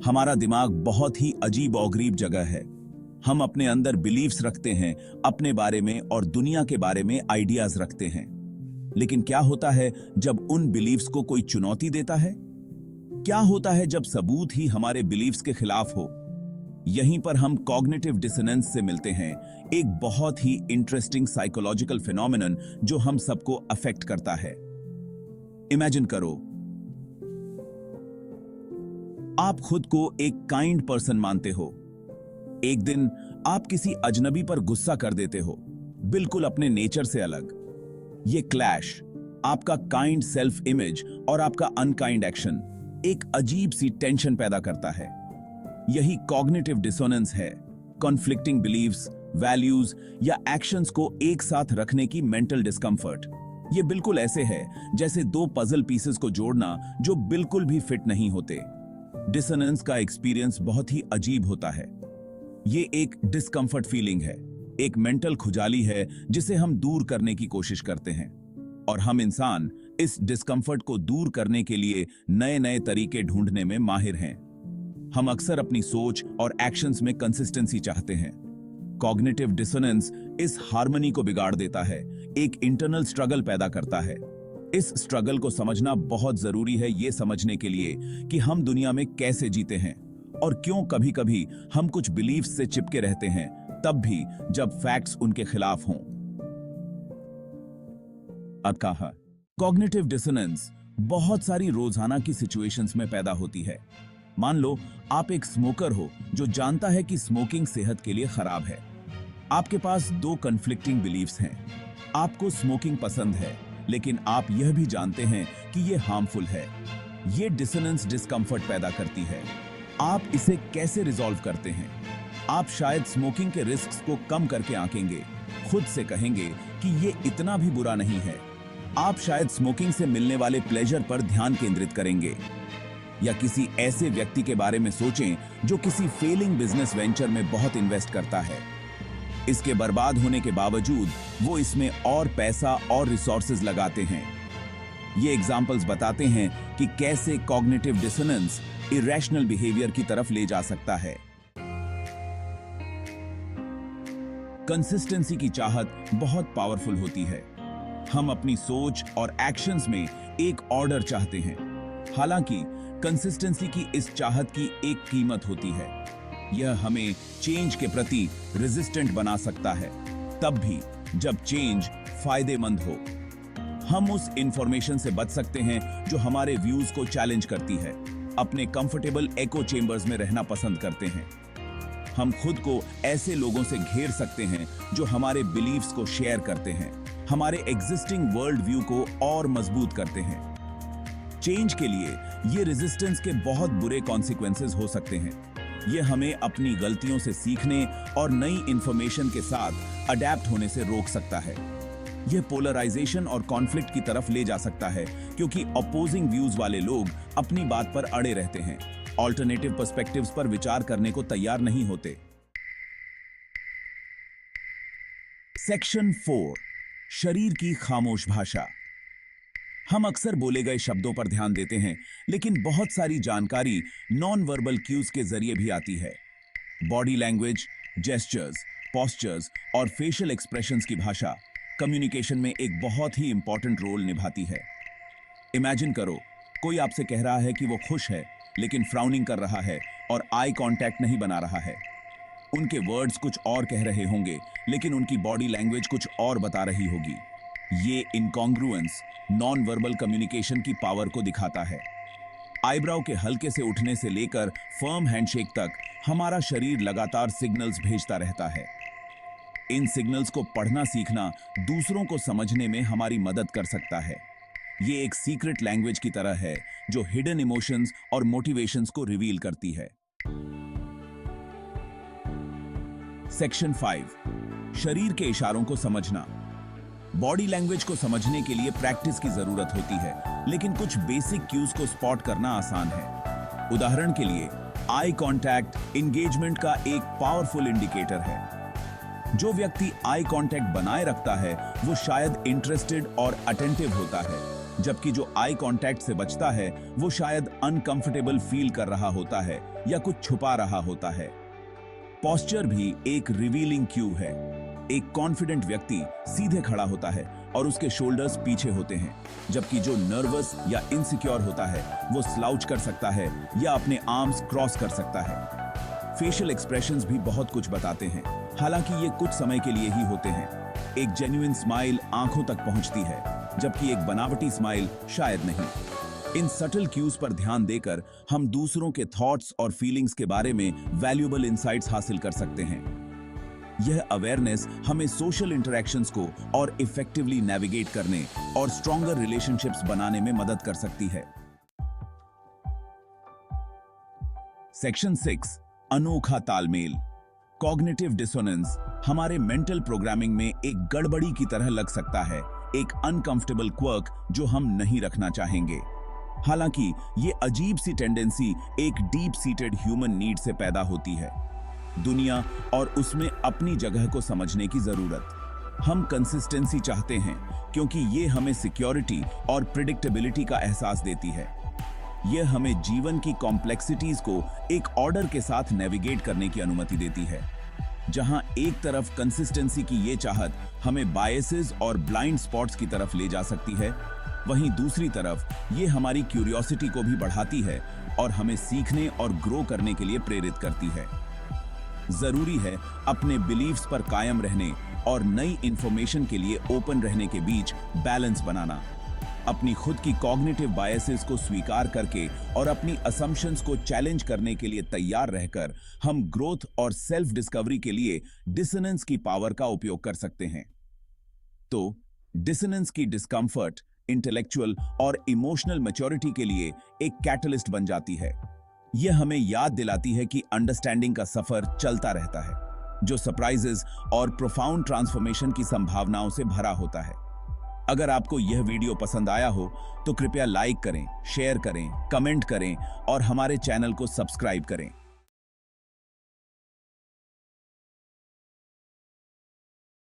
हमारा दिमाग बहुत ही अजीब और गरीब जगह है। हम अपने अंदर बिलीव्स रखते हैं, अपने बारे में और दुनिया के बारे में आइडियाज रखते हैं। लेकिन क्या होता है जब उन बिलीव्स को कोई चुनौती देता है? क्या होता है जब सबूत ही हमारे बिलीव्स के खिलाफ हो? यहीं पर हम कॉग्निटिव डिसोनेंस से मिलते हैं, एक बहुत ही इंटरेस्टिंग साइकोलॉजिकल फिनोमेनन जो हम सबको अफेक्ट करता है। इमेजिन करो, आप खुद को एक काइंड पर्सन मानते हो। एक दिन आप किसी अजनबी पर गुस्सा कर देते हो, बिल्कुल अपने नेचर से अलग। ये क्लैश आपका काइंड सेल्फ इमेज और आपका अनकाइंड एक्शन एक अजीब सी टेंशन पैदा करता है। यही कॉग्निटिव डिसोनेंस है, कॉन्फ्लिक्टिंग बिलीव्स, वैल्यूज या एक्शंस को एक साथ रखने की मेंटल डिस्कंफर्ट। ये बिल्कुल ऐसे है जैसे दो पजल पीसेस को जोड़ना जो बिल्कुल भी फिट नहीं होते। डिसोनेंस का एक्सपीरियंस बहुत ही अजीब होता है। ये एक डिस्कंफर्ट फीलिंग है, एक मेंटल खुजाली है जिसे हम दूर करने की कोशिश करते हैं। और हम इंसान इस डिस्कंफर्ट को दूर करने के लिए नए नए तरीके ढूंढने में माहिर हैं। हम अक्सर अपनी सोच और एक्शंस में कंसिस्टेंसी चाहते हैं। कॉग्निटिव डिसोनेंस इस हार्मनी को बिगाड़ देता है, एक इंटरनल स्ट्रगल पैदा करता है। इस स्ट्रगल को समझना बहुत जरूरी है ये समझने के लिए कि हम दुनिया में कैसे जीते हैं और क्यों कभी कभी हम कुछ बिलीफ्स से चिपके रहते हैं, तब भी जब फैक्ट्स उनके खिलाफ हों। कहा कॉग्निटिव डिसोनेंस बहुत सारी रोजाना की सिचुएशंस में पैदा होती है। मान लो आप एक स्मोकर हो जो जानता है कि स्मोकिंग सेहत के लिए खराब है। आपके पास दो कन्फ्लिक्टिंग बिलीफ्स हैं। आपको स्मोकिंग पसंद है, लेकिन आप यह भी जानते हैं कि यह हार्मफुल है। यह डिसोनेंस डिस्कंफर्ट पैदा करती है। आप इसे कैसे रिजॉल्व करते हैं? आप शायद स्मोकिंग के रिस्क्स को कम करके आंकेंगे, खुद से कहेंगे कि यह इतना भी बुरा नहीं है। आप शायद स्मोकिंग से मिलने वाले प्लेजर पर ध्यान केंद्रित करेंगे, या किसी ऐसे व्यक्ति के बारे में सोचें जो किसी फेलिंग बिजनेस वेंचर में बहुत इन्वेस्ट करता है। इसके बर्बाद होने के बावजूद वो इसमें और पैसा और रिसोर्सेज लगाते हैं। ये एग्जांपल्स बताते हैं कि कैसे कॉग्निटिव डिसोनेंस इरेशनल बिहेवियर की तरफ ले जा सकता है। कंसिस्टेंसी की चाहत बहुत पावरफुल होती है। हम अपनी सोच और एक्शंस में एक ऑर्डर चाहते हैं। हालांकि कंसिस्टेंसी की इस चाहत की एक कीमत होती है। यह हमें चेंज के प्रति रेजिस्टेंट बना सकता है, तब भी जब चेंज फायदेमंद हो। हम उस इंफॉर्मेशन से बच सकते हैं जो हमारे व्यूज को चैलेंज करती है, अपने कंफर्टेबल एको चेंबर्स में रहना पसंद करते हैं। हम खुद को ऐसे लोगों से घेर सकते हैं जो हमारे बिलीव्स को शेयर करते हैं, हमारे एग्जिस्टिंग वर्ल्ड व्यू को और मजबूत करते हैं। चेंज के लिए ये रेजिस्टेंस के बहुत बुरे कॉन्सिक्वेंसेस हो सकते हैं। ये हमें अपनी गलतियों से सीखने और नई इंफॉर्मेशन के साथ अडेप्ट होने से रोक सकता है। यह पोलराइजेशन और कॉन्फ्लिक्ट की तरफ ले जा सकता है, क्योंकि अपोजिंग व्यूज वाले लोग अपनी बात पर अड़े रहते हैं, ऑल्टरनेटिव पर्सपेक्टिव्स पर विचार करने को तैयार नहीं होते। सेक्शन 4, शरीर की खामोश भाषा। हम अक्सर बोले गए शब्दों पर ध्यान देते हैं, लेकिन बहुत सारी जानकारी नॉन वर्बल क्यूज के जरिए भी आती है। बॉडी लैंग्वेज, जेस्चर्स, पोस्चर्स और फेशियल एक्सप्रेशंस की भाषा कम्युनिकेशन में एक बहुत ही इंपॉर्टेंट रोल निभाती है। इमेजिन करो, कोई आपसे कह रहा है कि वो खुश है, लेकिन फ्राउनिंग कर रहा है और आई कांटेक्ट नहीं बना रहा है। उनके वर्ड्स कुछ और कह रहे होंगे, लेकिन उनकी बॉडी लैंग्वेज कुछ और बता रही होगी। ये इनकॉन्ग्रुएंस नॉन वर्बल कम्युनिकेशन की पावर को दिखाता है। आईब्राउ के हल्के से उठने से लेकर फर्म हैंडशेक तक हमारा शरीर लगातार सिग्नल्स भेजता रहता है। इन सिग्नल्स को पढ़ना सीखना दूसरों को समझने में हमारी मदद कर सकता है। ये एक सीक्रेट लैंग्वेज की तरह है जो हिडन इमोशंस और मोटिवेशंस को रिवील करती है। सेक्शन 5, शरीर के इशारों को समझना। बॉडी लैंग्वेज को समझने के लिए प्रैक्टिस की जरूरत होती है, लेकिन कुछ बेसिक क्यूज को स्पॉट करना आसान है। उदाहरण के लिए, आई कांटेक्ट एंगेजमेंट का एक पावरफुल इंडिकेटर है। जो व्यक्ति आई कांटेक्ट बनाए रखता है वो शायद इंटरेस्टेड और अटेंटिव होता है, जबकि जो आई कांटेक्ट से बचता है वो शायद अनकंफर्टेबल फील कर रहा होता है या कुछ छुपा रहा होता है। पोस्चर भी एक रिवीलिंग क्यू है। एक कॉन्फिडेंट व्यक्ति सीधे खड़ा होता है और उसके शोल्डर्स पीछे होते हैं, जबकि जो नर्वस या इनसिक्योर होता है वो स्लाउच कर सकता है या अपने आर्म्स क्रॉस कर सकता है। फेशियल एक्सप्रेशंस भी बहुत कुछ बताते हैं, हालांकि ये कुछ समय के लिए ही होते हैं। एक जेन्युइन स्माइल आंखों तक पहुंचती है, जबकि एक बनावटी स्माइल शायद नहीं। इन सटल क्यूज पर ध्यान देकर हम दूसरों के थॉट्स और फीलिंग्स के बारे में वैल्यूएबल इंसाइट्स हासिल कर सकते हैं। यह अवेयरनेस हमें सोशल इंटरैक्शंस को और इफेक्टिवली नेविगेट करने और स्ट्रॉन्गर रिलेशनशिप्स बनाने में मदद कर सकती है। सेक्शन 6, अनोखा तालमेल। कॉग्निटिव डिसोनेंस हमारे मेंटल प्रोग्रामिंग में एक गड़बड़ी की तरह लग सकता है, एक अनकंफर्टेबल क्वर्क जो हम नहीं रखना चाहेंगे। हालांकि ये अजीब सी टेंडेंसी एक डीप सीटेड ह्यूमन नीड से पैदा होती है, दुनिया और उसमें अपनी जगह को समझने की जरूरत। हम कंसिस्टेंसी चाहते हैं क्योंकि ये हमें सिक्योरिटी और प्रिडिक्टेबिलिटी का एहसास देती है। यह हमें जीवन की कॉम्प्लेक्सिटीज को एक ऑर्डर के साथ नेविगेट करने की अनुमति देती है। जहां एक तरफ कंसिस्टेंसी की ये चाहत हमें बायसेस और ब्लाइंड स्पॉट्स की तरफ ले जा सकती है, वहीं दूसरी तरफ ये हमारी क्यूरियोसिटी को भी बढ़ाती है और हमें सीखने और ग्रो करने के लिए प्रेरित करती है। जरूरी है अपने बिलीफ्स पर कायम रहने और नई इंफॉर्मेशन के लिए ओपन रहने के बीच बैलेंस बनाना। अपनी खुद की कॉग्निटिव बायसेस को स्वीकार करके और अपनी असम्पशंस को चैलेंज करने के लिए तैयार रहकर हम ग्रोथ और सेल्फ डिस्कवरी के लिए डिसोनेंस की पावर का उपयोग कर सकते हैं। तो डिसोनेंस की डिस्कंफर्ट इंटेलेक्चुअल और इमोशनल मैच्योरिटी के लिए एक कैटलिस्ट बन जाती है। यह हमें याद दिलाती है कि अंडरस्टैंडिंग का सफर चलता रहता है, जो सरप्राइजेस और प्रोफाउंड ट्रांसफॉर्मेशन की संभावनाओं से भरा होता है। अगर आपको यह वीडियो पसंद आया हो तो कृपया लाइक करें, शेयर करें, कमेंट करें और हमारे चैनल को सब्सक्राइब करें।